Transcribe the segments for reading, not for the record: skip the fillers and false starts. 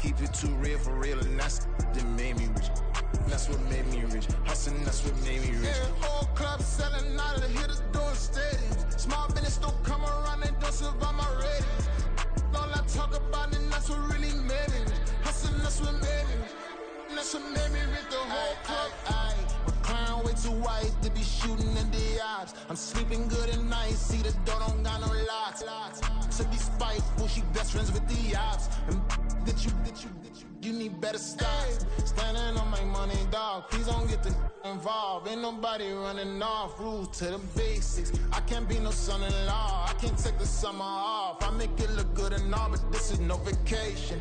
keep it too real for real, and that's that made me rich. That's what made me rich. Hustling, that's what made me rich. Yeah, whole club selling out of the hitters doing stadiums. Small business don't come around, they don't survive my ratings. All I talk about it, that's what really made me rich. Hustling, that's what made me rich. That's what made me rich, the whole club. My crown way too white to be shooting in the eyes. I'm sleeping good at night, see the door don't got no locks. To be spiteful, she best friends with the ops. And you need better stop. Standing on my money, dog. Please don't get the involved. Ain't nobody running off. Rules to the basics. I can't be no son-in-law. I can't take the summer off. I make it look good and all, but this is no vacation.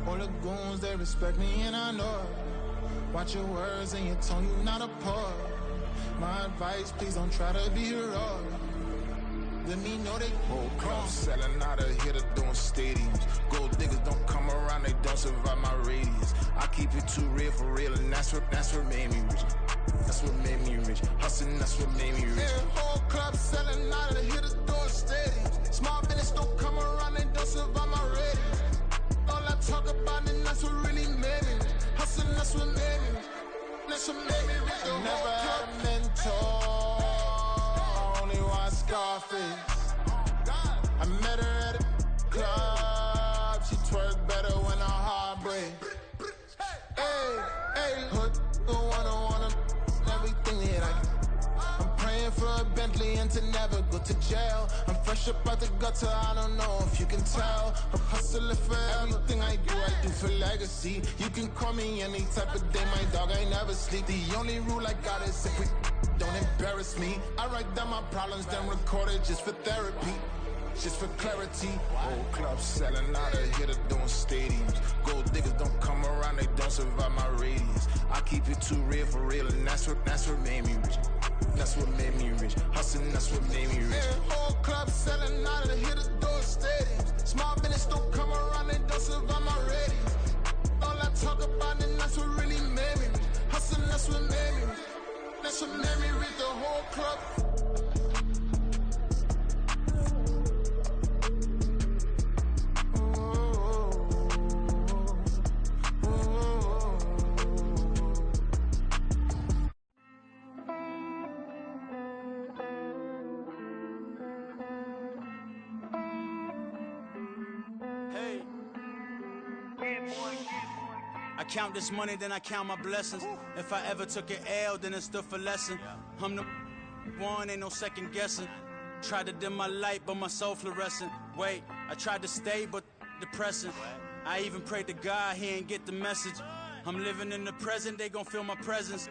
All the goons, they respect me and I know it. Watch your words and your tone, you not a poet. My advice, please don't try to be heroic. Let me know they whole club selling out of here to doing stadiums. Gold diggers don't come around, they don't survive my radius. I keep it too real for real, and that's what made me rich. That's what made me rich. Hustling, that's what made me rich. Yeah, whole club selling out of here to doing stadiums. Small business don't come around, they don't survive my radius. All I talk about it, that's what really made me rich. Hustling, that's what made me rich. That's what made me rich. I never had a mentor. Scarface. I met her at a club. She twerk better when her heart breaks. Hey, hood, the wanna everything that I get. I'm praying for a Bentley and to never go to jail. I'm fresh up out the gutter, I don't know if you can tell. I'm hustling for everything I do for legacy. You can call me any type of day, my dog, I never sleep. The only rule I got is if we don't embarrass me. I write down my problems, then record it just for therapy, just for clarity. Whole club selling out of here to doing stadiums. Gold diggers don't come around, they don't survive my radius. I keep it too real for real, and that's what made me rich. That's what made me rich. Hustling, that's what made me rich. Yeah, whole club selling out of here to doing stadiums. Small business don't come around, they don't survive my radius. All I talk about it, that's what really made me rich. Hustling, that's what made me rich. That's what made me read the whole club. Hey. I count this money, then I count my blessings. If I ever took an L, then it stood for lesson. I'm the one, ain't no second guessing. Tried to dim my light, but my soul fluorescent. Wait, I tried to stay, but depressing. I even prayed to God, he ain't get the message. I'm living in the present, they gon' feel my presence.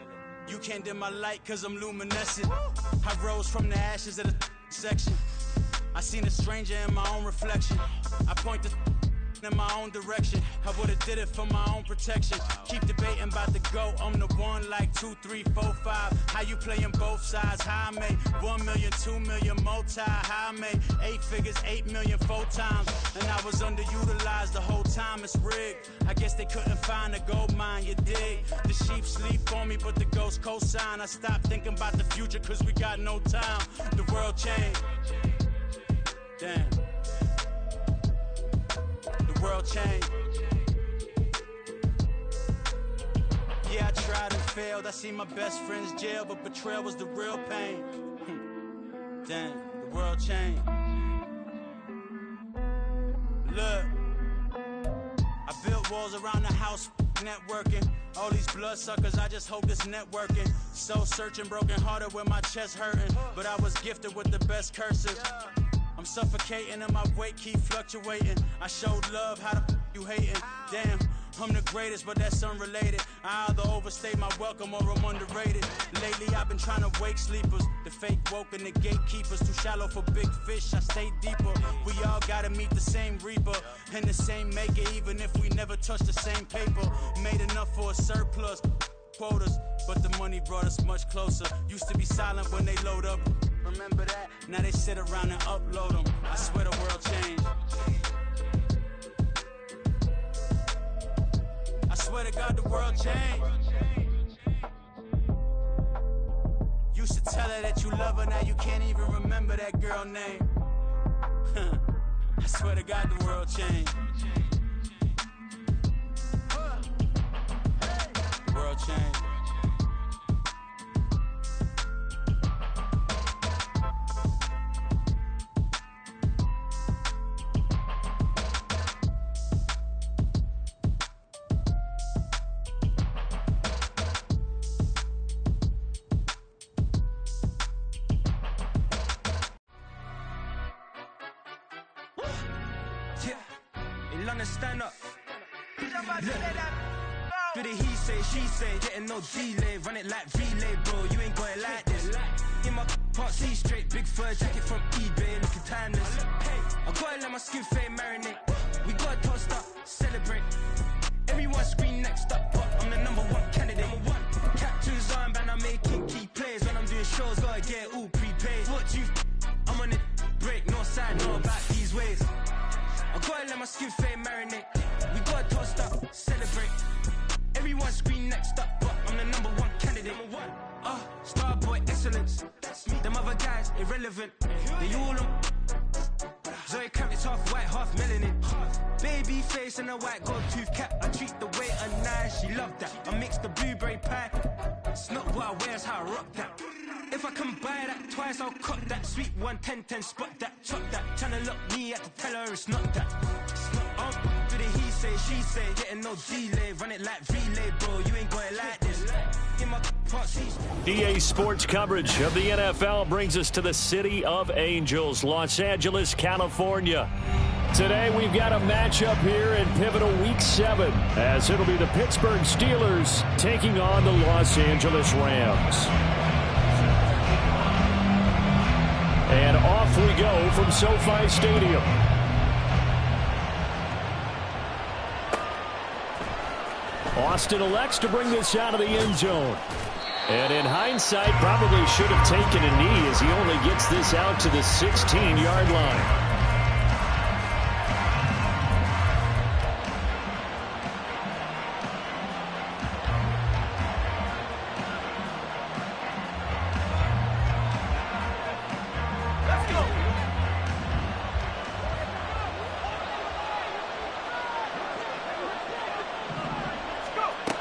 You can't dim my light, cause I'm luminescent. I rose from the ashes of the section. I seen a stranger in my own reflection. I point the in my own direction. I would've did it for my own protection. Keep debating about the GOAT. I'm the one like 2, 3, 4, 5. How you playing both sides? How I made 1 million, 2 million multi. How I made 8 figures, 8 million 4 times. And I was underutilized the whole time. It's rigged. I guess they couldn't find a gold mine, you dig? The sheep sleep on me, but the ghost co-sign. I stopped thinking about the future, cause we got no time. The world changed. Damn. The world changed. Yeah, I tried and failed. I seen my best friends jail, but betrayal was the real pain. Damn, the world changed. Look, I built walls around the house, networking. All these bloodsuckers, I just hope this networking. Soul searching, broken hearted with my chest hurting. But I was gifted with the best cursive. I'm suffocating and my weight keep fluctuating. I showed love, how the you hating? Damn, I'm the greatest, but that's unrelated. I either overstay my welcome or I'm underrated. Lately I've been trying to wake sleepers. The fake woke and the gatekeepers. Too shallow for big fish, I stay deeper. We all gotta meet the same reaper and the same maker, even if we never touch the same paper. Made enough for a surplus quotas, but the money brought us much closer. Used to be silent when they load up. Remember that? Now they sit around and upload them. I swear the world changed. I swear to God the world changed. Used to tell her that you love her, now you can't even remember that girl name. I swear to God the world changed. change. Stand up. Do the he say, she say, getting no delay, run it like relay, bro. You ain't got it like this. In my part, see straight, big fur jacket from eBay, looking timeless. I gotta let my skin fade marinate. We gotta toast up, celebrate. Everyone scream next up, but I'm the #1 candidate. Captain's armband, I'm making key plays when I'm doing shows. Gotta get it all prepaid. What you? I'm on it break, no side, know about these ways. I gotta let my skin fade marinate. We gotta toast up, celebrate. Everyone scream next up, but I'm the #1 candidate. Starboy excellence. Them other guys irrelevant. They all on. Zoe Kravitz half white, half melanin. Baby face and a white gold tooth cap. I treat the waiter nice, she love that. I mix the blueberry pie. It's not what I wear, it's how I rock that. If I can buy that twice, I'll cut that. Sweet 110, spot that, chop that. Tryna look me at the tell her it's not that. Do the he say, she say, getting no delay, run it like relay, bro. You ain't got it like this. In my part, EA Sports coverage of the NFL brings us to the City of Angels, Los Angeles, California. Today we've got a matchup here in pivotal Week 7, as it'll be the Pittsburgh Steelers taking on the Los Angeles Rams. And off we go from SoFi Stadium. Austin elects to bring this out of the end zone. And in hindsight, probably should have taken a knee as he only gets this out to the 16-yard line.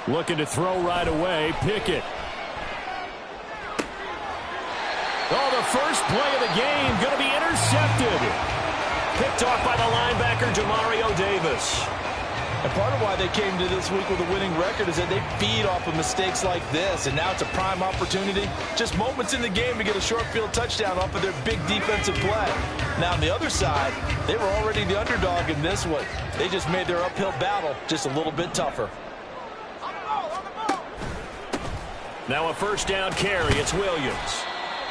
Looking to throw right away, Pickett. Oh, the first play of the game going to be intercepted. Picked off by the linebacker, Demario Davis. And part of why they came to this week with a winning record is that they feed off of mistakes like this. And now it's a prime opportunity, just moments in the game to get a short field touchdown off of their big defensive play. Now on the other side, they were already the underdog in this one. They just made their uphill battle just a little bit tougher. Now a first down carry, it's Williams.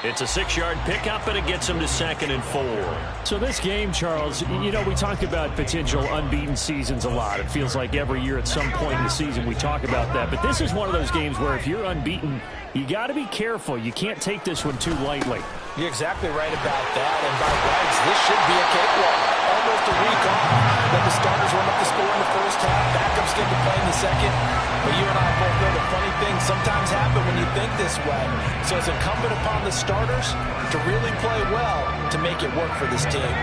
It's a 6-yard pickup, and it gets him to 2nd and 4. So this game, Charles, you know, we talk about potential unbeaten seasons a lot. It feels like every year at some point in the season we talk about that. But this is one of those games where if you're unbeaten, you got to be careful. You can't take this one too lightly. You're exactly right about that. And by rights, this should be a cakewalk. Almost a week off. Let the starters run up the score in the first half. Backups get to play in the second. But you and I both know the funny things sometimes happen when you think this way. So it's incumbent upon the starters to really play well to make it work for this team.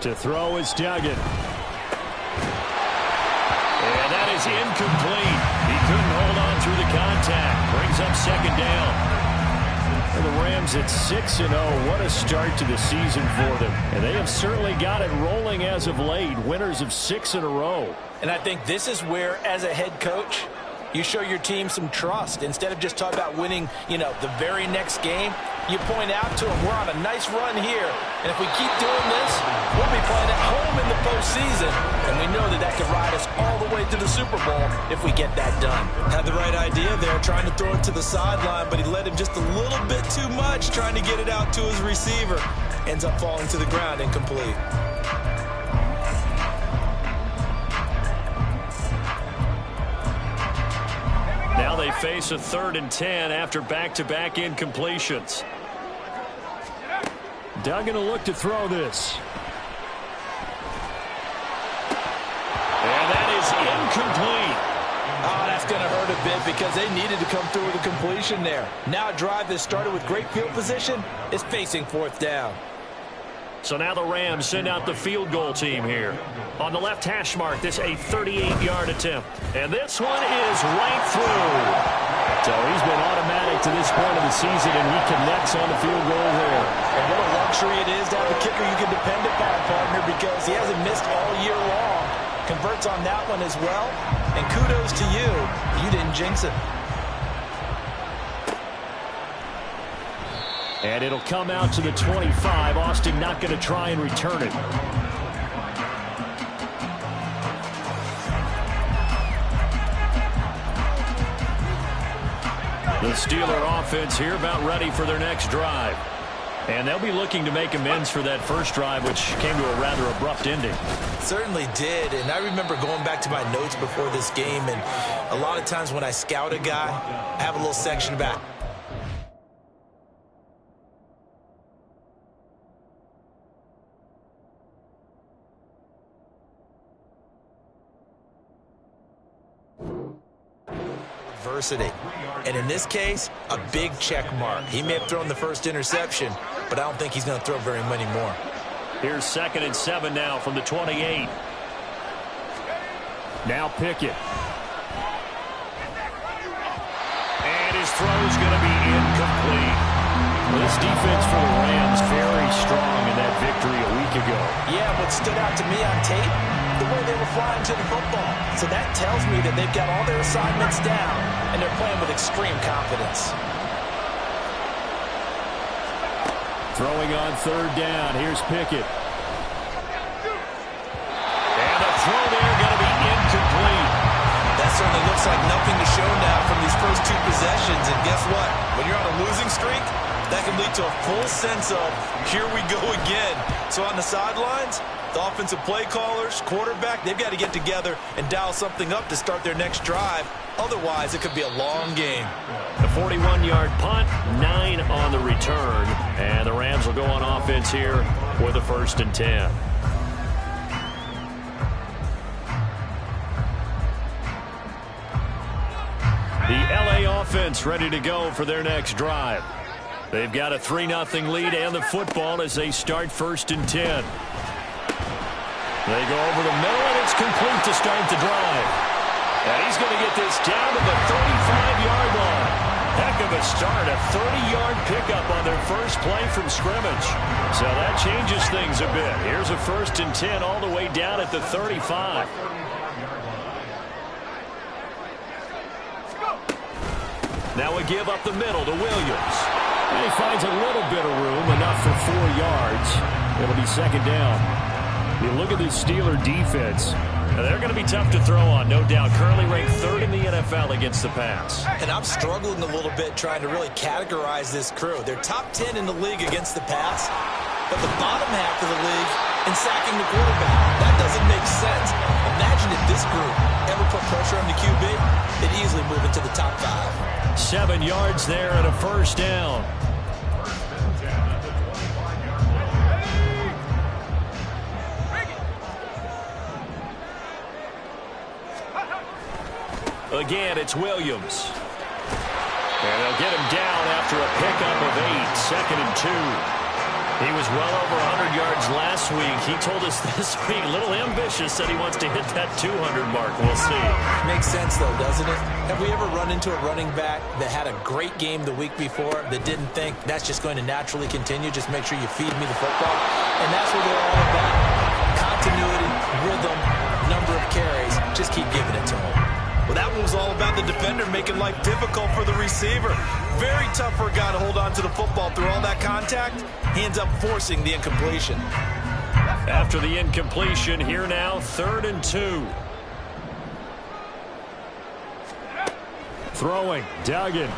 To throw is Duggan. And that is incomplete. He couldn't hold on through the contact. Brings up 2nd down. And the Rams at 6-0. What a start to the season for them. And they have certainly got it rolling as of late. Winners of 6 in a row. And I think this is where, as a head coach, you show your team some trust. Instead of just talking about winning, the very next game, you point out to them, we're on a nice run here. And if we keep doing this, we'll be playing at home in the postseason. And we know that could ride us all the way to the Super Bowl if we get that done. Had the right idea there, trying to throw it to the sideline, but he led him just a little bit too much, trying to get it out to his receiver. Ends up falling to the ground incomplete. Now they face a 3rd and 10 after back-to-back incompletions. Duggan will look to throw this. And that is incomplete. Oh, that's going to hurt a bit because they needed to come through with a completion there. Now a drive that started with great field position is facing 4th down. So now the Rams send out the field goal team here. On the left hash mark, this a 38-yard attempt. And this one is right through. So he's been automatic to this point of the season, and he connects on the field goal there. And what a luxury it is to have a kicker you can depend upon, partner, because he hasn't missed all year long. Converts on that one as well. And kudos to you. You didn't jinx it. And it'll come out to the 25. Austin not going to try and return it. The Steeler offense here about ready for their next drive. And they'll be looking to make amends for that first drive, which came to a rather abrupt ending. Certainly did, and I remember going back to my notes before this game, and a lot of times when I scout a guy, I have a little section about adversity. And in this case, a big check mark. He may have thrown the first interception, but I don't think he's going to throw very many more. Here's 2nd and 7 now from the 28. Now Pickett. And his throw's going to be incomplete. Well, this defense for the Rams very strong in that victory a week ago. Yeah, what stood out to me on tape, the way they were flying to the football. So that tells me that they've got all their assignments down, and they're playing with extreme confidence. Throwing on 3rd down. Here's Pickett. And the throw there going to be incomplete. That certainly looks like nothing to show now from these first 2 possessions. And guess what? When you're on a losing streak, that can lead to a full sense of, here we go again. So on the sidelines, the offensive play callers, quarterback, they've got to get together and dial something up to start their next drive. Otherwise, it could be a long game. The 41-yard punt, 9 on the return. And the Rams will go on offense here with a 1st and 10. The LA offense ready to go for their next drive. They've got a 3-0 lead and the football as they start 1st and 10. They go over the middle, and it's complete to start the drive. And he's going to get this down to the 35-yard line. Heck of a start, a 30-yard pickup on their first play from scrimmage. So that changes things a bit. Here's a 1st and 10 all the way down at the 35. Now we give up the middle to Williams. And he finds a little bit of room, enough for 4 yards. It'll be 2nd down. You look at this Steeler defense. They're going to be tough to throw on, no doubt. Currently ranked 3rd in the NFL against the pass. And I'm struggling a little bit trying to really categorize this crew. They're top 10 in the league against the pass, but the bottom half of the league in sacking the quarterback. That doesn't make sense. Imagine if this group ever put pressure on the QB, they'd easily move into the top 5. 7 yards there and a 1st down. Again, it's Williams. And they'll get him down after a pickup of 8, 2nd and 2. He was well over 100 yards last week. He told us this week, a little ambitious, said he wants to hit that 200 mark. We'll see. Makes sense, though, doesn't it? Have we ever run into a running back that had a great game the week before that didn't think that's just going to naturally continue? Just make sure you feed me the football. And that's what they're all about. Continuity, rhythm, number of carries. Just keep giving it to him. Well, that one was all about the defender making life difficult for the receiver. Very tough for a guy to hold on to the football through all that contact. He ends up forcing the incompletion. After the incompletion, here now, 3rd and 2. Throwing, Duggan.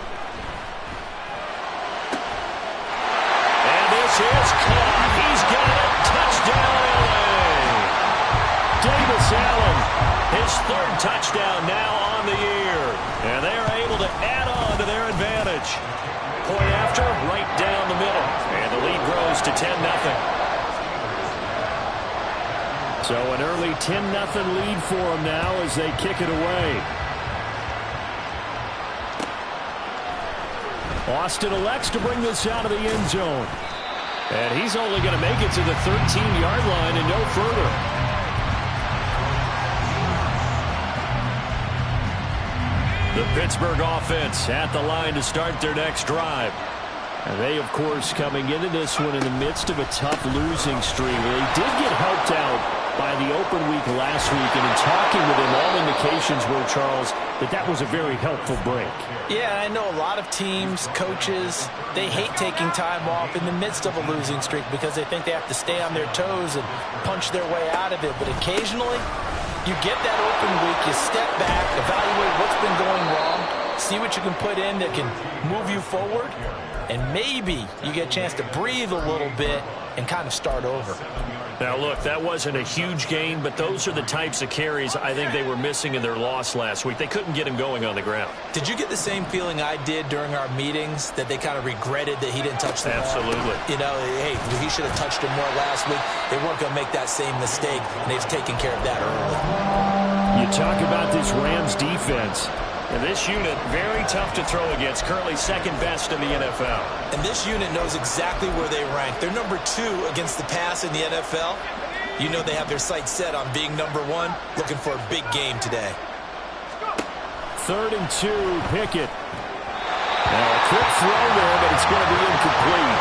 And this is caught. He's got it. Touchdown, LA. Davis Allen. His 3rd touchdown now on the year. And they are able to add on to their advantage. Point after, right down the middle. And the lead grows to 10-0. So an early 10-0 lead for them now as they kick it away. Austin elects to bring this out of the end zone. And he's only going to make it to the 13-yard line and no further. The Pittsburgh offense at the line to start their next drive. And they, of course, coming into this one in the midst of a tough losing streak. Well, they did get helped out by the open week last week. And in talking with him, all indications were, Charles, that was a very helpful break. Yeah, I know a lot of teams, coaches, they hate taking time off in the midst of a losing streak because they think they have to stay on their toes and punch their way out of it. But occasionally, you get that open week, you step back, evaluate what's been going wrong, see what you can put in that can move you forward, and maybe you get a chance to breathe a little bit and kind of start over. Now, look, that wasn't a huge gain, but those are the types of carries I think they were missing in their loss last week. They couldn't get him going on the ground. Did you get the same feeling I did during our meetings, that they kind of regretted that he didn't touch the ball? Absolutely. You know, hey, he should have touched him more last week. They weren't going to make that same mistake, and they've taken care of that early. You talk about this Rams defense. And this unit, very tough to throw against, currently second best in the NFL. And this unit knows exactly where they rank. They're number 2 against the pass in the NFL. You know they have their sights set on being number 1, looking for a big game today. 3rd and 2, Pickett. Now a quick throw there, but it's going to be incomplete.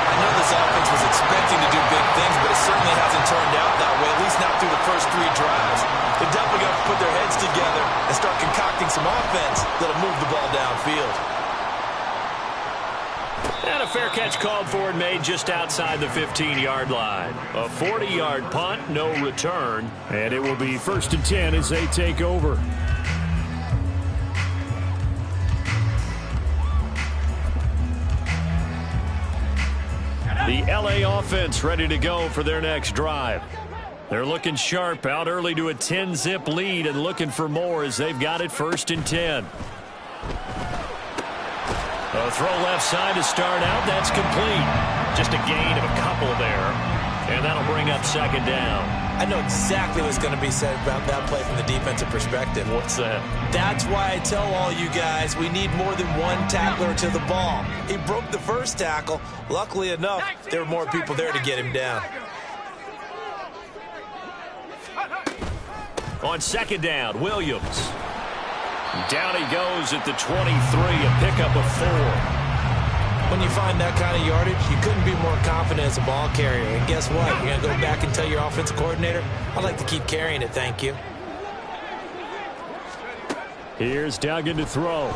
I know this offense was expecting to do big things, but it certainly hasn't turned out that way, at least not through the first 3 drives. They're definitely going to put their heads together and start concocting some offense that'll move the ball downfield. And a fair catch called for and made just outside the 15-yard line. A 40-yard punt, no return. And it will be 1st and 10 as they take over. The LA offense ready to go for their next drive. They're looking sharp, out early to a 10-zip lead and looking for more as they've got it 1st and 10. A throw left side to start out. That's complete. Just a gain of a couple there. And that'll bring up 2nd down. I know exactly what's going to be said about that play from the defensive perspective. What's that? That's why I tell all you guys we need more than one tackler to the ball. He broke the first tackle. Luckily enough, there were more people there to get him down. On 2nd down, Williams. Down he goes at the 23, a pickup of 4. When you find that kind of yardage, you couldn't be more confident as a ball carrier. And guess what? You're going to go back and tell your offensive coordinator, I'd like to keep carrying it, thank you. Here's Duggan to throw.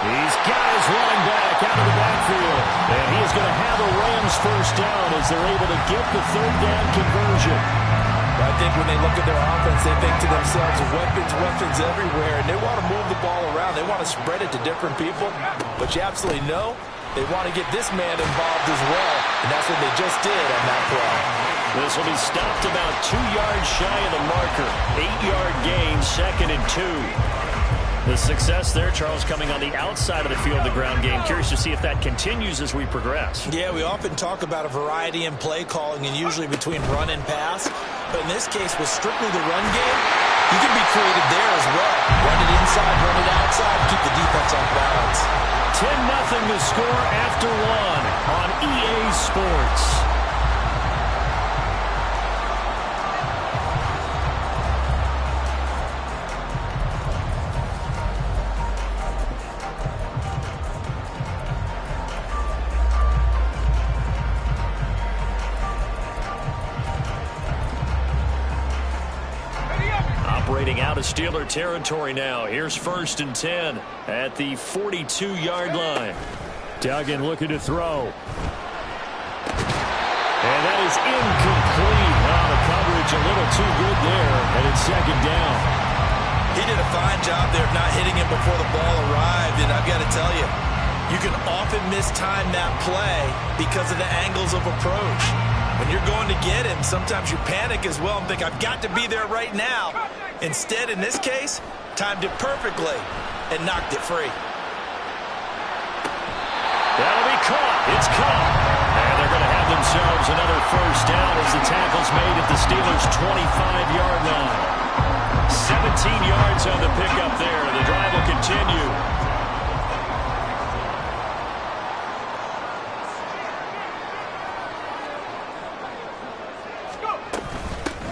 He's got his running back out of the backfield. And he is going to have a Rams 1st down as they're able to get the 3rd down conversion. I think when they look at their offense, they think to themselves, weapons everywhere, and they want to move the ball around. They want to spread it to different people, but you absolutely know they want to get this man involved as well, and that's what they just did on that play. This will be stopped about 2 yards shy of the marker. 8-yard gain, 2nd and 2. The success there, Charles, coming on the outside of the field, the ground game. Curious to see if that continues as we progress. Yeah, we often talk about a variety in play calling and usually between run and pass. But in this case, with strictly the run game, you can be creative there as well. Run it inside, run it outside, keep the defense off balance. 10-0 to score after 1 on EA Sports. Operating out of Steeler territory now. Here's 1st and 10 at the 42-yard line. Duggan looking to throw. And that is incomplete. Now the coverage a little too good there, and it's 2nd down. He did a fine job there of not hitting him before the ball arrived, and I've got to tell you, you can often mistime that play because of the angles of approach. When you're going to get him, sometimes you panic as well and think, I've got to be there right now. Instead, in this case, timed it perfectly and knocked it free. That'll be caught. It's caught. And they're going to have themselves another 1st down as the tackle's made at the Steelers' 25-yard line. 17 yards on the pickup there. The drive will continue.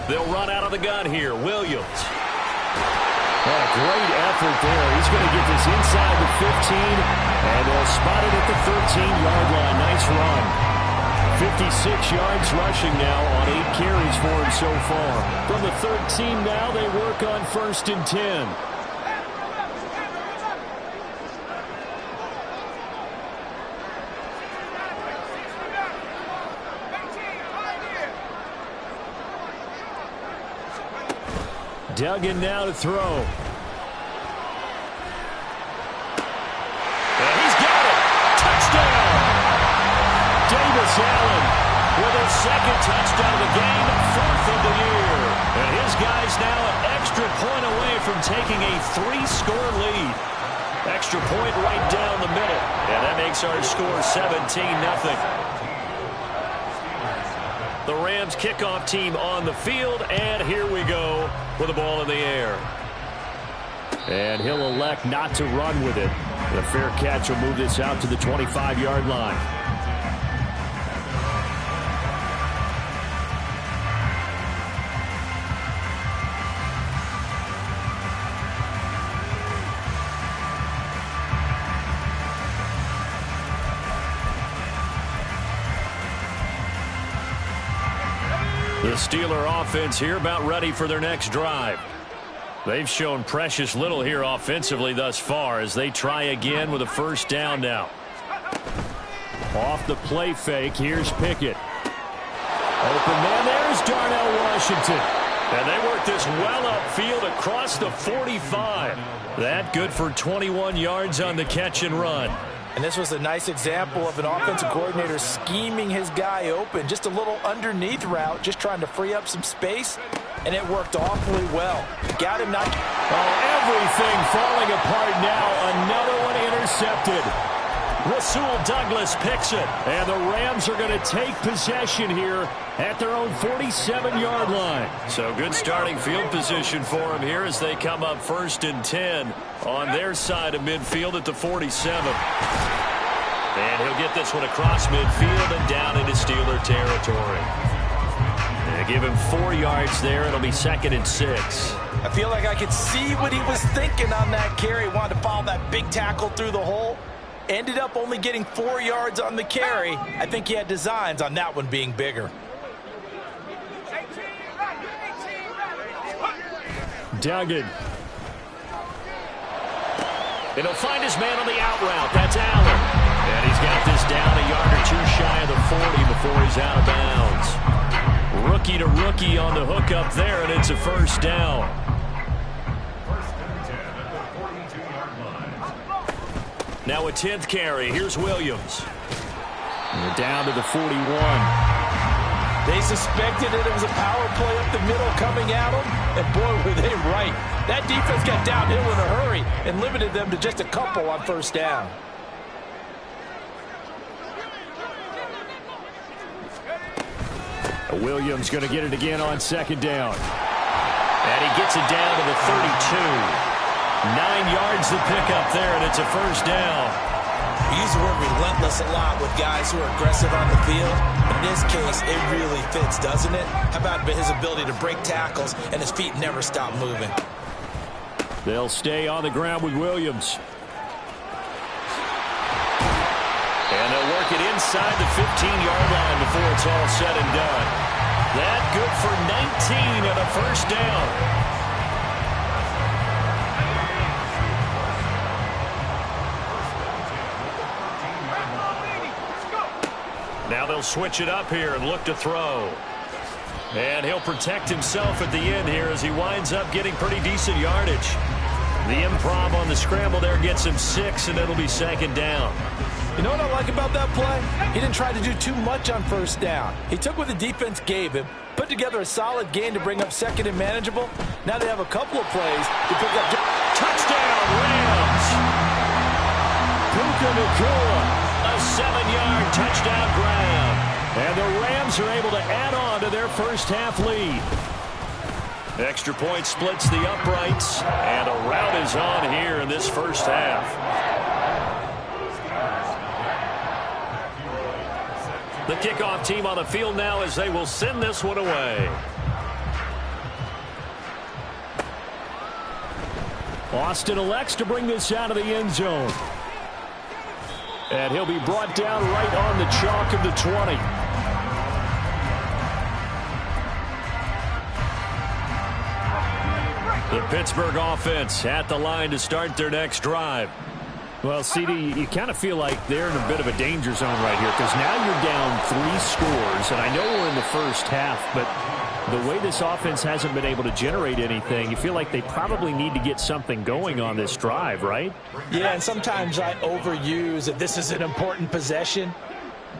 They'll run out of the gun here. Williams. Oh, great effort there. He's going to get this inside the 15, and they'll spot it at the 13-yard line. Nice run. 56 yards rushing now on 8 carries for him so far. From the 13 now, they work on 1st and 10. Duggan now to throw. And he's got it. Touchdown. Davis Allen with his 2nd touchdown of the game, 4th of the year. And his guys now an extra point away from taking a 3-score lead. Extra point right down the middle. And that makes our score 17-0. The Rams kickoff team on the field, and here we go with the ball in the air. And he'll elect not to run with it. The fair catch will move this out to the 25-yard line. The Steeler offense here about ready for their next drive. They've shown precious little here offensively thus far as they try again with a 1st down now. Off the play fake, here's Pickett. Open man, there's Darnell Washington. And they work this well upfield across the 45. That good for 21 yards on the catch and run. And this was a nice example of an offensive coordinator scheming his guy open. Just a little underneath route, just trying to free up some space, and it worked awfully well. Got him not. Oh, everything falling apart now. Another one intercepted. Rasul Douglas picks it, and the Rams are going to take possession here at their own 47-yard line. So good starting field position for them here as they come up 1st and 10 on their side of midfield at the 47. And he'll get this one across midfield and down into Steeler territory. They give him 4 yards there. It'll be 2nd and 6. I feel like I could see what he was thinking on that carry. Wanted to follow that big tackle through the hole. Ended up only getting 4 yards on the carry. I think he had designs on that one being bigger. Duggan. And he'll find his man on the out route. That's Allen. And he's got this down a yard or 2 shy of the 40 before he's out of bounds. Rookie to rookie on the hook up there, and it's a 1st down. Now a 10th carry. Here's Williams. And they're down to the 41. They suspected it was a power play up the middle coming at them, and boy, were they right. That defense got downhill in a hurry and limited them to just a couple on 1st down. Williams going to get it again on 2nd down. And he gets it down to the 32. 9 yards to pick up there, and it's a 1st down. We use the word relentless a lot with guys who are aggressive on the field. In this case, it really fits, doesn't it? How about his ability to break tackles and his feet never stop moving? They'll stay on the ground with Williams. And they'll work it inside the 15-yard line before it's all said and done. That good for 19 and a 1st down. Now they'll switch it up here and look to throw. And he'll protect himself at the end here as he winds up getting pretty decent yardage. The improv on the scramble there gets him 6, and it'll be 2nd down. You know what I like about that play? He didn't try to do too much on 1st down. He took what the defense gave him, put together a solid gain to bring up 2nd and manageable. Now they have a couple of plays to pick up. Touchdown, Rams! Puka Nacua. A 7-yard touchdown grab. And the Rams are able to add on to their 1st half lead. Extra point splits the uprights, and a rout is on here in this 1st half. The kickoff team on the field now as they will send this one away. Austin elects to bring this out of the end zone. And he'll be brought down right on the chalk of the 20. The Pittsburgh offense at the line to start their next drive. Well, CD, you kind of feel like they're in a bit of a danger zone right here because now you're down 3 scores, and I know we're in the first half, but the way this offense hasn't been able to generate anything, you feel like they probably need to get something going on this drive, right? Yeah, and sometimes I overuse that this is an important possession,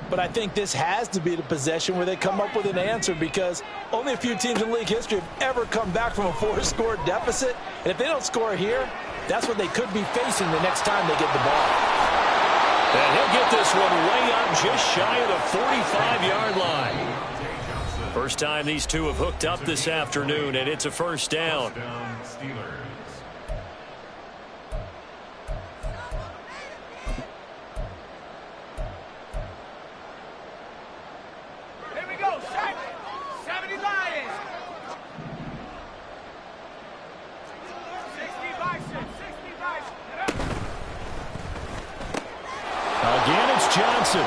but I think this has to be the possession where they come up with an answer because only a few teams in league history have ever come back from a 4-score deficit, and if they don't score here, that's what they could be facing the next time they get the ball. And he'll get this one way up just shy of the 45-yard line. First time these two have hooked up this afternoon, and it's a first down. Here we go, 70 Lions. 60 Bison, 60 Bison. Again, it's Johnson.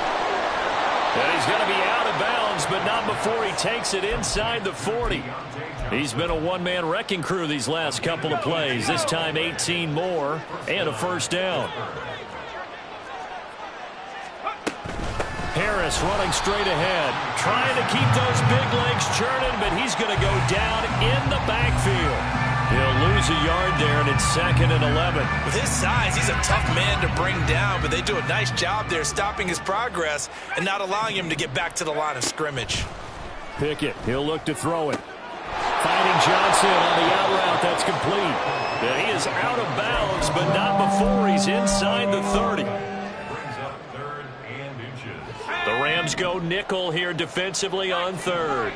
And he's going to be out of bounds, but not before he takes it inside the 40. He's been a one-man wrecking crew these last couple of plays. This time 18 more and a first down. Harris running straight ahead, trying to keep those big legs churning, but he's going to go down in the backfield. He'll lose a yard there, and it's 2nd and 11. With his size, he's a tough man to bring down, but they do a nice job there stopping his progress and not allowing him to get back to the line of scrimmage. Pickett, he'll look to throw it. Finding Johnson on the out route, that's complete. And he is out of bounds, but not before he's inside the 30. The Rams go nickel here defensively on 3rd.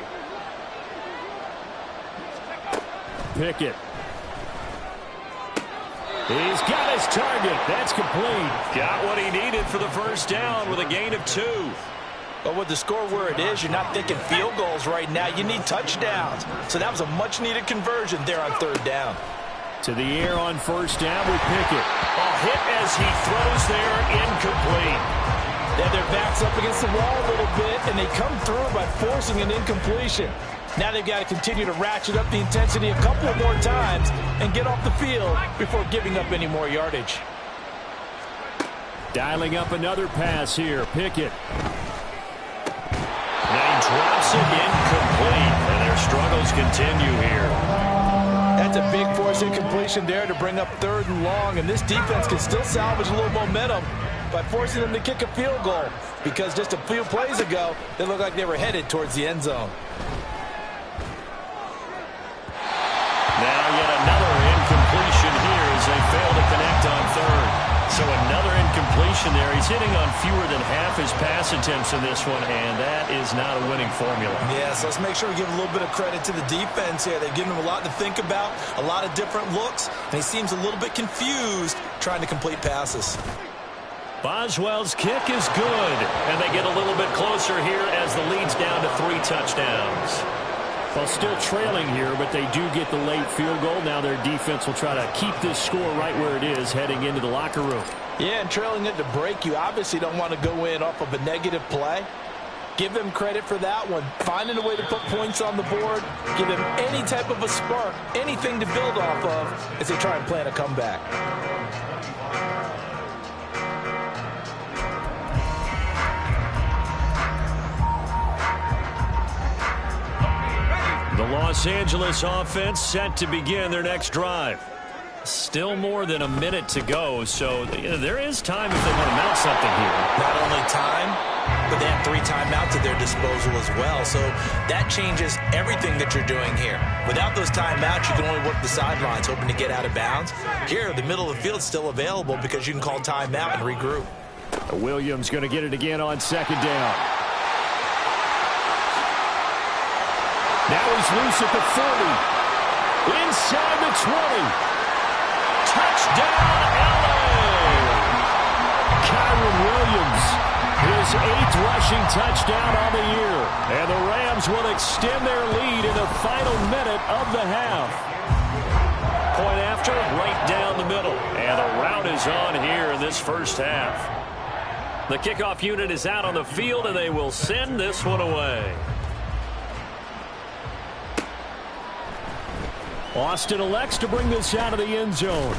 Pickett. He's got his target. That's complete. Got what he needed for the first down with a gain of 2. But with the score where it is, you're not thinking field goals right now. You need touchdowns. So that was a much-needed conversion there on 3rd down. To the air on first down with Pickett. A hit as he throws there, incomplete. They have their backs up against the wall a little bit, and they come through by forcing an incompletion. Now they've got to continue to ratchet up the intensity a couple more times and get off the field before giving up any more yardage. Dialing up another pass here. Pickett. Now he drops it incomplete, and their struggles continue here. That's a big force incompletion there to bring up 3rd and long, and this defense can still salvage a little momentum by forcing them to kick a field goal because just a few plays ago, they looked like they were headed towards the end zone. Now yet another incompletion here as they fail to connect on 3rd. So another incompletion there. He's hitting on fewer than half his pass attempts in this one, and that is not a winning formula. Yeah, so let's make sure we give a little bit of credit to the defense here. They've given him a lot to think about, a lot of different looks, and he seems a little bit confused trying to complete passes. Boswell's kick is good, and they get a little bit closer here as the lead's down to 3 touchdowns. Well, still trailing here, but they do get the late field goal. Now their defense will try to keep this score right where it is heading into the locker room. Yeah, and trailing it to break, you obviously don't want to go in off of a negative play. Give them credit for that one. Finding a way to put points on the board, give them any type of a spark, anything to build off of as they try and plan a comeback. The Los Angeles offense set to begin their next drive. Still more than a minute to go, so there is time if they want to mount something here. Not only time, but they have 3 timeouts at their disposal as well, so that changes everything that you're doing here. Without those timeouts, you can only work the sidelines, hoping to get out of bounds. Here, the middle of the field is still available because you can call timeout and regroup. Williams going to get it again on 2nd down. Now he's loose at the 40. Inside the 20. Touchdown, LA! Kyron Williams, his 8th rushing touchdown on the year. And the Rams will extend their lead in the final minute of the half. point after, right down the middle. And the rout is on here in this first half. The kickoff unit is out on the field, and they will send this one away. Austin elects to bring this out of the end zone.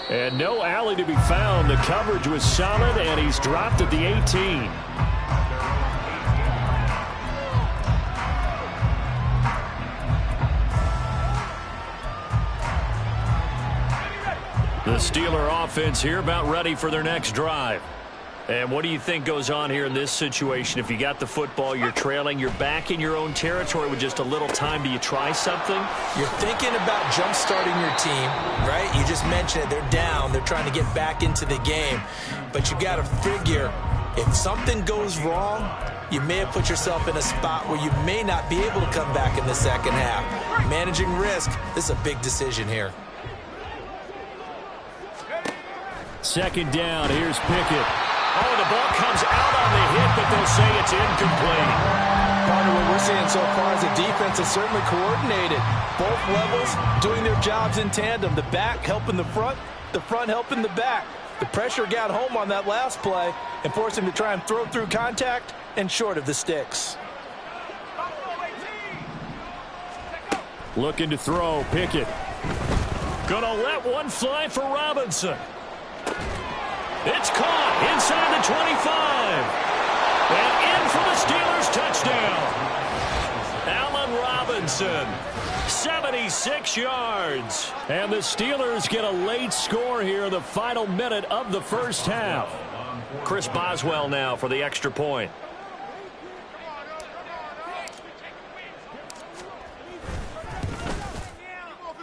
And no alley to be found. The coverage was solid, and he's dropped at the 18. The Steeler offense here about ready for their next drive. And what do you think goes on here in this situation? If you got the football, you're trailing, you're back in your own territory with just a little time. Do you try something? You're thinking about jump-starting your team, right? You just mentioned it. They're down. They're trying to get back into the game. But you got to figure, if something goes wrong, you may have put yourself in a spot where you may not be able to come back in the second half. Managing risk, this is a big decision here. Second down, here's Pickett. Oh, the ball comes out on the hit, but they'll say it's incomplete. Part of what we're seeing so far is the defense is certainly coordinated. Both levels doing their jobs in tandem. The back helping the front helping the back. The pressure got home on that last play and forced him to try and throw through contact and short of the sticks. Looking to throw, Pickett. Gonna let one fly for Robinson. It's caught inside the 25. And in for the Steelers touchdown. Allen Robinson, 76 yards. And the Steelers get a late score here in the final minute of the first half. Chris Boswell now for the extra point.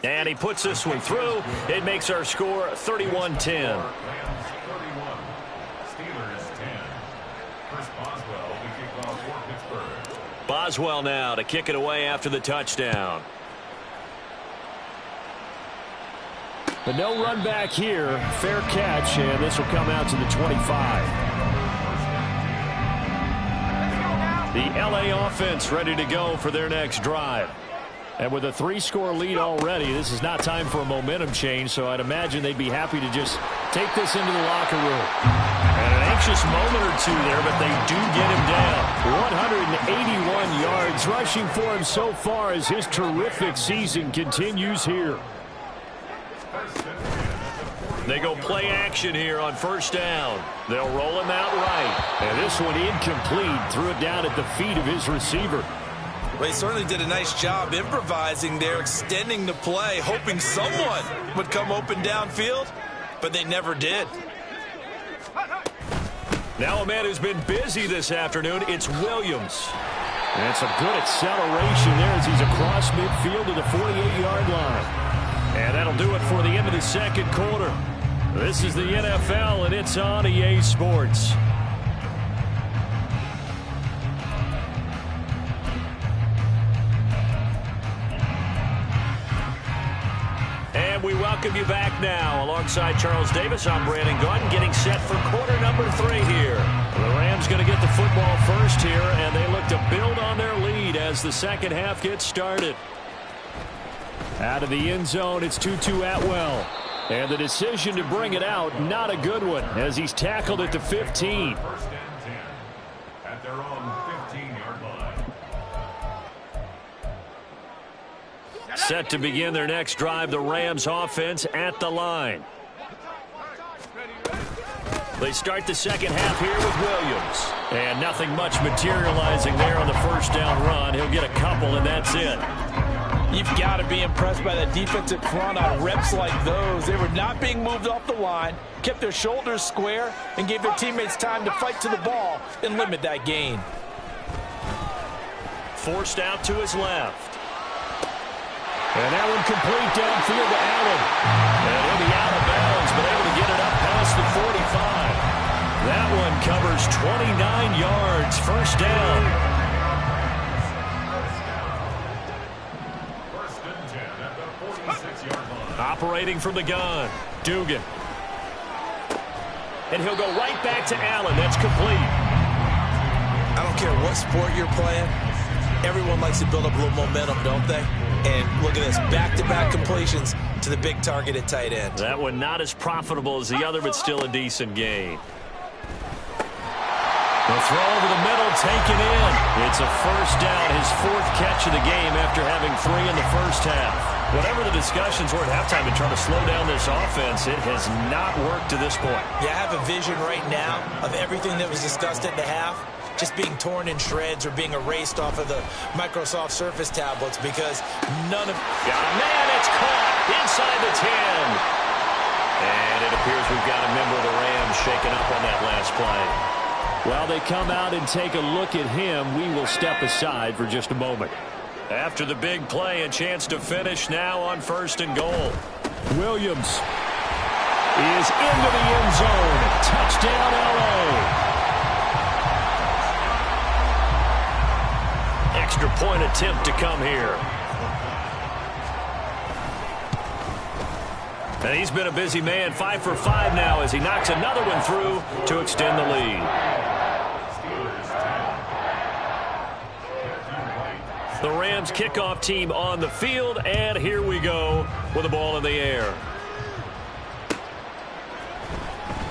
And he puts this one through. It makes our score 31-10. Boswell now to kick it away after the touchdown. But no run back here. Fair catch, and this will come out to the 25. The LA offense ready to go for their next drive. And with a 3-score lead already, this is not time for a momentum change, so I'd imagine they'd be happy to just take this into the locker room. And an anxious moment or two there, but they do get him down. 181 yards rushing for him so far as his terrific season continues here. They go play action here on first down. They'll roll him out right. And this one incomplete. Threw it down at the feet of his receiver. Well, he certainly did a nice job improvising there, extending the play, hoping someone would come open downfield, but they never did. Now a man who's been busy this afternoon, it's Williams. And it's a good acceleration there as he's across midfield to the 48-yard line. And that'll do it for the end of the second quarter. This is the NFL, and it's on EA Sports. And we welcome you back now. Alongside Charles Davis, I'm Brandon Gunn, getting set for quarter number 3 here. The Rams going to get the football first here, and they look to build on their lead as the second half gets started. Out of the end zone, it's Tutu Atwell. And the decision to bring it out, not a good one, as he's tackled at the 15. First and 10 at their own 15-yard line. Set to begin their next drive, the Rams offense at the line. They start the second half here with Williams. And nothing much materializing there on the first down run. He'll get a couple, and that's it. You've got to be impressed by that defensive front on reps like those. They were not being moved off the line, kept their shoulders square, and gave their teammates time to fight to the ball and limit that gain. Forced out to his left. And that one complete downfield to Allen. And he'll be out of bounds, but able to get it up past the 45. That one covers 29 yards. First down. Operating from the gun, Dugan. And he'll go right back to Allen. That's complete. I don't care what sport you're playing. Everyone likes to build up a little momentum, don't they? And look at this, back-to-back completions to the big target at tight end. That one not as profitable as the other, but still a decent gain. The throw over the middle, taken in. It's a first down, his fourth catch of the game after having 3 in the first half. Whatever the discussions were at halftime in trying to slow down this offense, it has not worked to this point. Yeah, I have a vision right now of everything that was discussed at the half just being torn in shreds or being erased off of the Microsoft Surface tablets because none of... Got a man, it's caught inside the 10. And it appears we've got a member of the Rams shaken up on that last play. Well, they come out and take a look at him. We will step aside for just a moment. After the big play, a chance to finish now on 1st and goal. Williams is into the end zone. Touchdown, LA. Extra point attempt to come here. And he's been a busy man, 5 for 5 now as he knocks another one through to extend the lead. The Rams kickoff team on the field, and here we go with the ball in the air.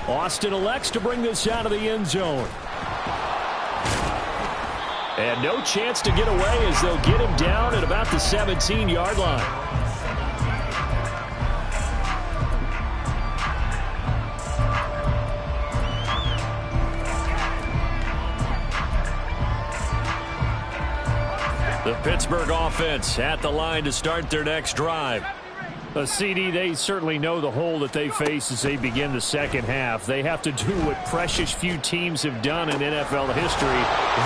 Austin elects to bring this out of the end zone. And no chance to get away as they'll get him down at about the 17-yard line. The Pittsburgh offense at the line to start their next drive. CD, they certainly know the hole that they face as they begin the second half. They have to do what precious few teams have done in NFL history.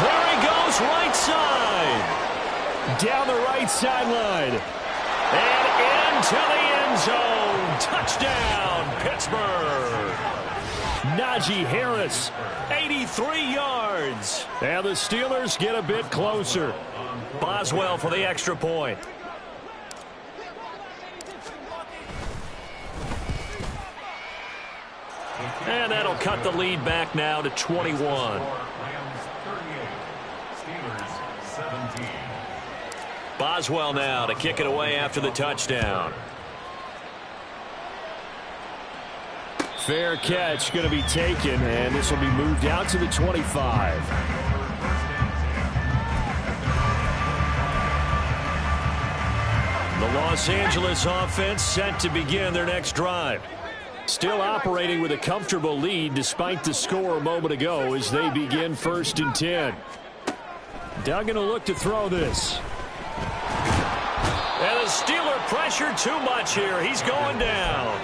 There he goes, right side. Down the right sideline. And into the end zone. Touchdown, Pittsburgh. Najee Harris, 83 yards. And the Steelers get a bit closer. Boswell for the extra point. And that'll cut the lead back now to 21. Boswell now to kick it away after the touchdown. Fair catch going to be taken, and this will be moved out to the 25. The Los Angeles offense set to begin their next drive. Still operating with a comfortable lead despite the score a moment ago as they begin 1st and 10. Duggan will look to throw this. And the Steeler pressure too much here. He's going down.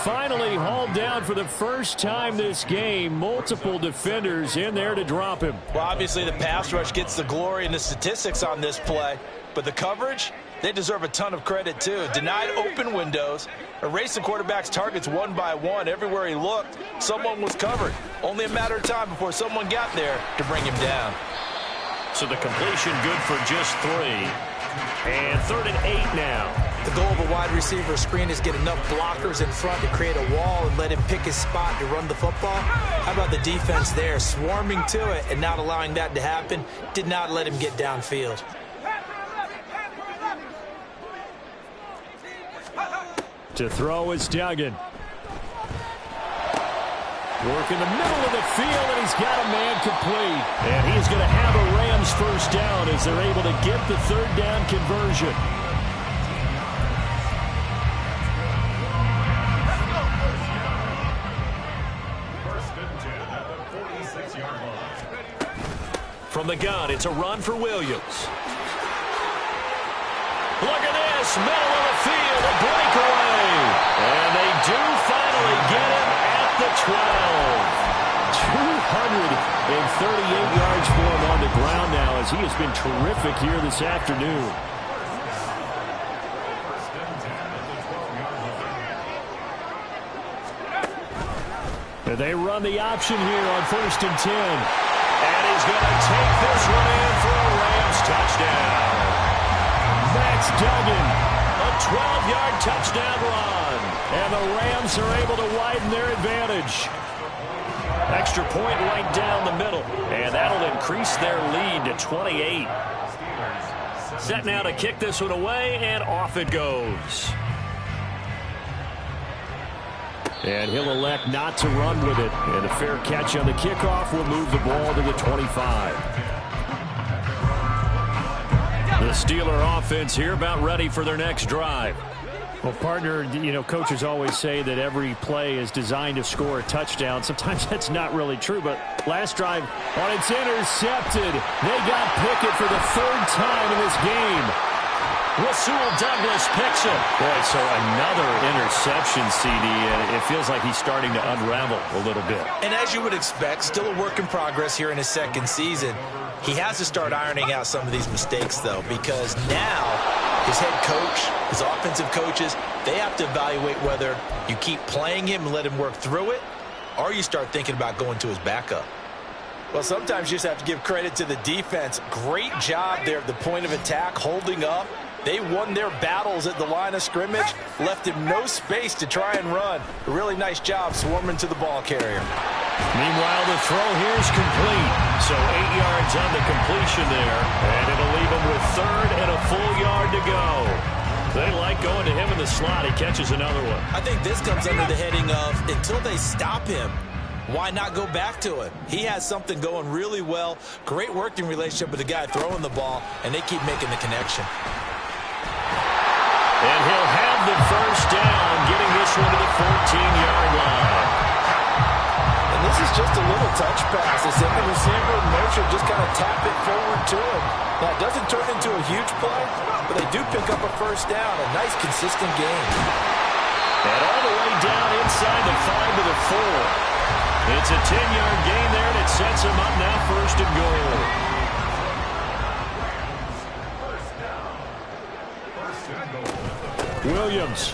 Finally hauled down for the first time this game. Multiple defenders in there to drop him. Well, obviously the pass rush gets the glory and the statistics on this play, but the coverage, they deserve a ton of credit too. Denied open windows, erased the quarterback's targets one by one. Everywhere he looked, someone was covered. Only a matter of time before someone got there to bring him down. So the completion good for just 3. And 3rd and 8 now. The goal of a wide receiver screen is get enough blockers in front to create a wall and let him pick his spot to run the football. How about the defense there, swarming to it and not allowing that to happen? Did not let him get downfield. To throw is Duggan. Work in the middle of the field, and he's got a man complete. And he's going to have a Rams first down as they're able to get the 3rd down conversion. From the gun, it's a run for Williams. Look at this, middle of the field, a breakaway. And they do finally get him at the 12. 238 yards for him on the ground now as he has been terrific here this afternoon. And they run the option here on 1st and 10. And he's going to take this one in for a Rams touchdown. Max Duggan, a 12-yard touchdown run. And the Rams are able to widen their advantage. Extra point right down the middle. And that'll increase their lead to 28. Set now to kick this one away, and off it goes. And he'll elect not to run with it. And a fair catch on the kickoff will move the ball to the 25. The Steeler offense here about ready for their next drive. Well, partner, you know, coaches always say that every play is designed to score a touchdown. Sometimes that's not really true, but last drive, it's intercepted. They got Pickett for the third time in this game. Rasul Douglas picks it. Boy, so another interception, CD, and it feels like he's starting to unravel a little bit. And as you would expect, still a work in progress here in his second season. He has to start ironing out some of these mistakes, though, because now his head coach, his offensive coaches, they have to evaluate whether you keep playing him and let him work through it, or you start thinking about going to his backup. Well, sometimes you just have to give credit to the defense. Great job there at the point of attack, holding up. They won their battles at the line of scrimmage, left him no space to try and run. A really nice job swarming to the ball carrier. Meanwhile, the throw here is complete. So 8 yards on the completion there, and it'll leave him with third and a full yard to go. They like going to him in the slot. He catches another one. I think this comes under the heading of until they stop him, why not go back to him? He has something going really well. Great working relationship with the guy throwing the ball, and they keep making the connection. And he'll have the first down, getting this one to the 14-yard line. And this is just a little touch pass. The second receiver in motion just kind of tap it forward to him. Now, it doesn't turn into a huge play, but they do pick up a first down. A nice, consistent game. And all the way down inside the 5 to the 4. It's a 10-yard gain there, and it sets him up now first and goal. Williams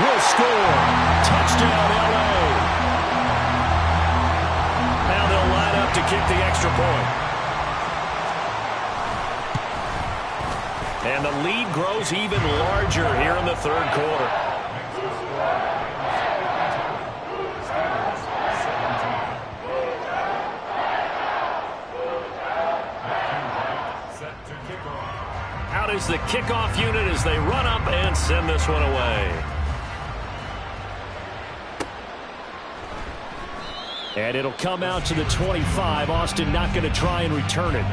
will score. Touchdown, L.A. Now they'll line up to kick the extra point. And the lead grows even larger here in the third quarter. Out is the kickoff unit as they run up and send this one away. And it'll come out to the 25. Austin not going to try and return it.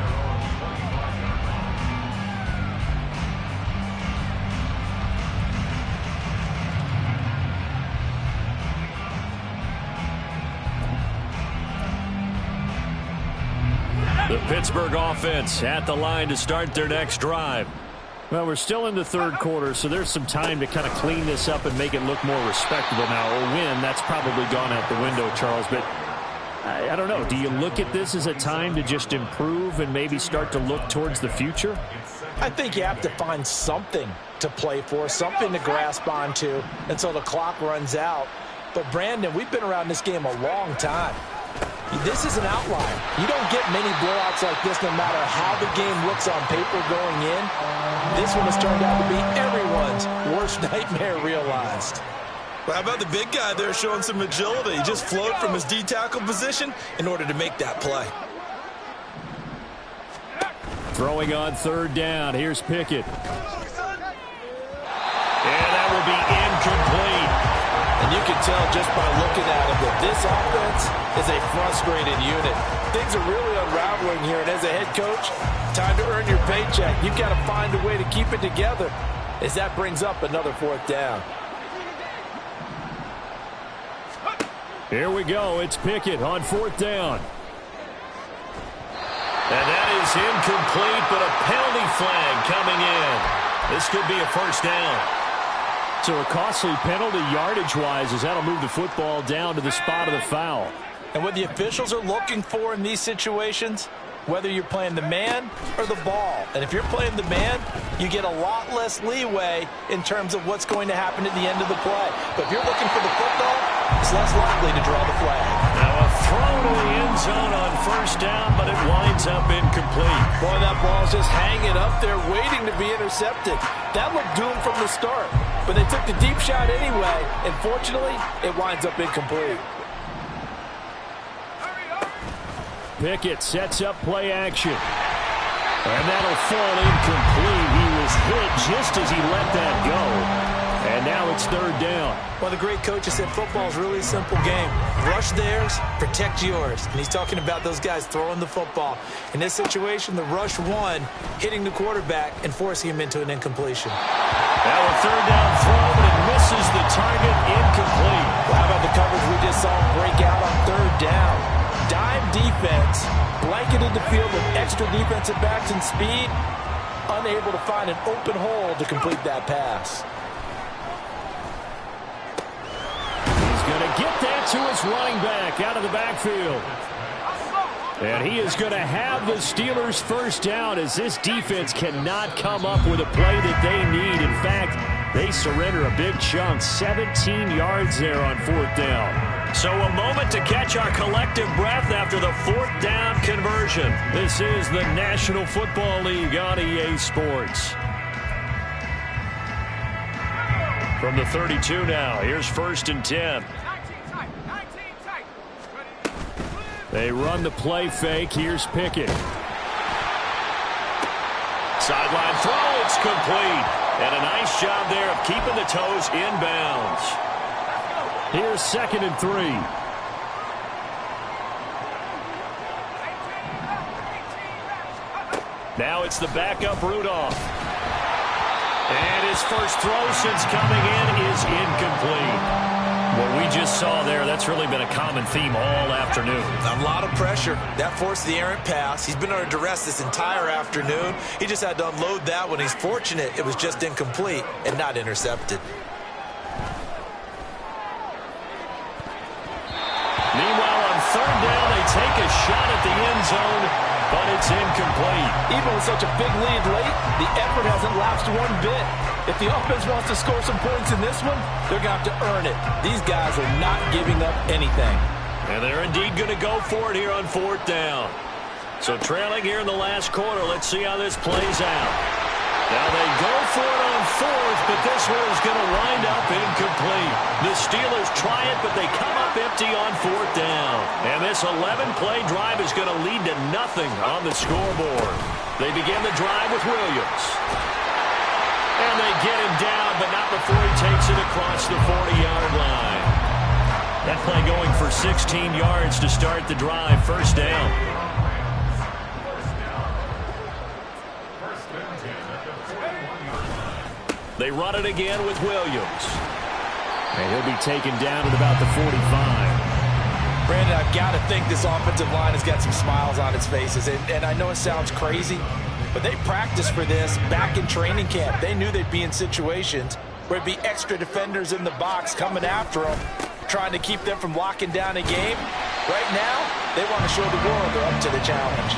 The Pittsburgh offense at the line to start their next drive. Well, we're still in the third quarter, so there's some time to kind of clean this up and make it look more respectable now. A win, that's probably gone out the window, Charles, but I don't know. Do you look at this as a time to just improve and maybe start to look towards the future? I think you have to find something to play for, something to grasp onto until the clock runs out. But, Brandon, we've been around this game a long time. This is an outlier. You don't get many blowouts like this no matter how the game looks on paper going in. This one has turned out to be everyone's worst nightmare realized. Well, how about the big guy there showing some agility? He just flowed from his D-tackle position in order to make that play. Throwing on third down. Here's Pickett. And that will be incomplete. And you can tell just by looking at him that this offense is a frustrated unit. Things are really unraveling here, and as a head coach, time to earn your paycheck. You've got to find a way to keep it together as that brings up another fourth down. Here we go. It's Pickett on fourth down. And that is incomplete, but a penalty flag coming in. This could be a first down. So a costly penalty yardage-wise as that'll move the football down to the spot of the foul. And what the officials are looking for in these situations, whether you're playing the man or the ball. And if you're playing the man, you get a lot less leeway in terms of what's going to happen at the end of the play. But if you're looking for the football, it's less likely to draw the flag. Now a throw to the end zone on first down, but it winds up incomplete. Boy, that ball's just hanging up there waiting to be intercepted. That looked doomed from the start. But they took the deep shot anyway, and fortunately, it winds up incomplete. Pickett sets up play action. And that'll fall incomplete. He was hit just as he let that go. And now it's third down. Well, the great coach has said football is really a simple game. Rush theirs, protect yours. And he's talking about those guys throwing the football. In this situation, the rush won, hitting the quarterback and forcing him into an incompletion. Now a third down throw, but it misses the target, incomplete. Well, how about the coverage we just saw break out on third down? Dime defense, blanketed the field with extra defensive backs and speed, unable to find an open hole to complete that pass. Going to get that to his running back out of the backfield. And he is going to have the Steelers first down as this defense cannot come up with a play that they need. In fact, they surrender a big chunk, 17 yards there on fourth down. So a moment to catch our collective breath after the fourth down conversion. This is the National Football League on EA Sports. From the 32 now, here's first and 10. They run the play fake. Here's Pickett. Sideline throw, it's complete. And a nice job there of keeping the toes inbounds. Here's second and 3. Now it's the backup Rudolph. And his first throw since coming in is incomplete. What we just saw there, that's really been a common theme all afternoon. A lot of pressure. That forced the errant pass. He's been under duress this entire afternoon. He just had to unload that one. He's fortunate it was just incomplete and not intercepted. Meanwhile, on third down, they take a shot at the end zone, but it's incomplete. Even with such a big lead late, the effort hasn't lapsed one bit. If the offense wants to score some points in this one, they're going to have to earn it. These guys are not giving up anything. And they're indeed going to go for it here on fourth down. So trailing here in the last quarter, let's see how this plays out. Now they go for it on fourth, but this one is going to wind up incomplete. The Steelers try it, but they come up empty on fourth down. And this 11-play drive is going to lead to nothing on the scoreboard. They begin the drive with Williams. And they get him down, but not before he takes it across the 40-yard line. That play going for 16 yards to start the drive. First down. They run it again with Williams. And he'll be taken down at about the 45. Brandon, I've got to think this offensive line has got some smiles on its faces. And I know it sounds crazy, but they practiced for this back in training camp. They knew they'd be in situations where it'd be extra defenders in the box coming after them, trying to keep them from locking down a game. Right now, they want to show the world they're up to the challenge.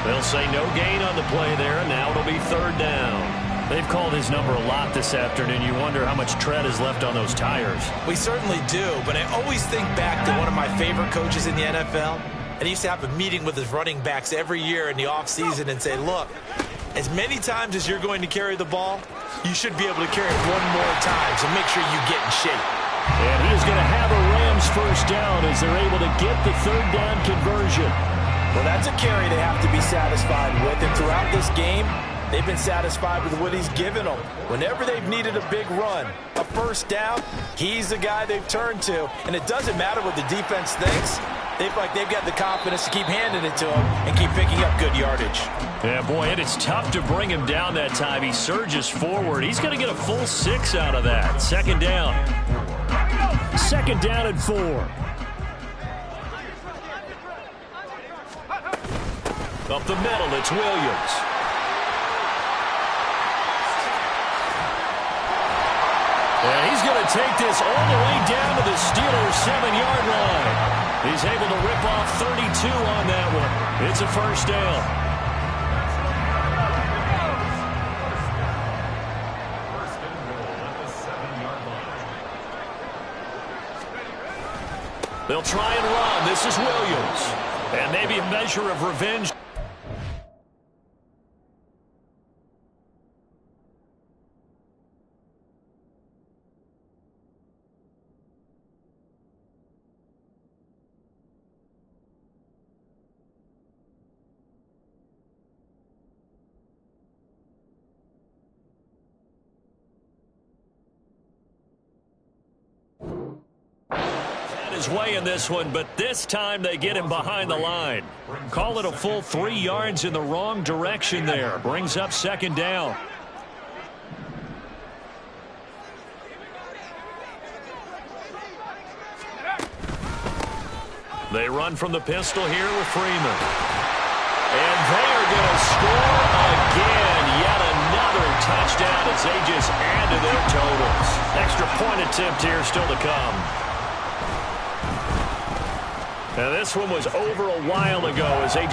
They'll say no gain on the play there, and now it'll be third down. They've called his number a lot this afternoon. You wonder how much tread is left on those tires. We certainly do, but I always think back to one of my favorite coaches in the NFL. And he used to have a meeting with his running backs every year in the offseason and say, look, as many times as you're going to carry the ball, you should be able to carry it one more time, so make sure you get in shape. And he is going to have a Rams first down as they're able to get the third down conversion. Well, that's a carry they have to be satisfied with. And throughout this game, they've been satisfied with what he's given them. Whenever they've needed a big run, a first down, he's the guy they've turned to. And it doesn't matter what the defense thinks. They feel like they've got the confidence to keep handing it to him and keep picking up good yardage. Yeah, boy, and it's tough to bring him down that time. He surges forward. He's going to get a full 6 out of that. Second down. Second down and 4. Up the middle, it's Williams. And he's going to take this all the way down to the Steelers' 7-yard line. He's able to rip off 32 on that one. It's a first down. First and goal at the 7-yard line. They'll try and run. This is Williams. And maybe a measure of revenge. his way in this one, but this time they get him behind the line. Call it a full 3 yards in the wrong direction there. Brings up second down. They run from the pistol here with Freeman. And they are going to score again. Yet another touchdown as they just add to their totals. Extra point attempt here still to come. Now this one was over a while ago as they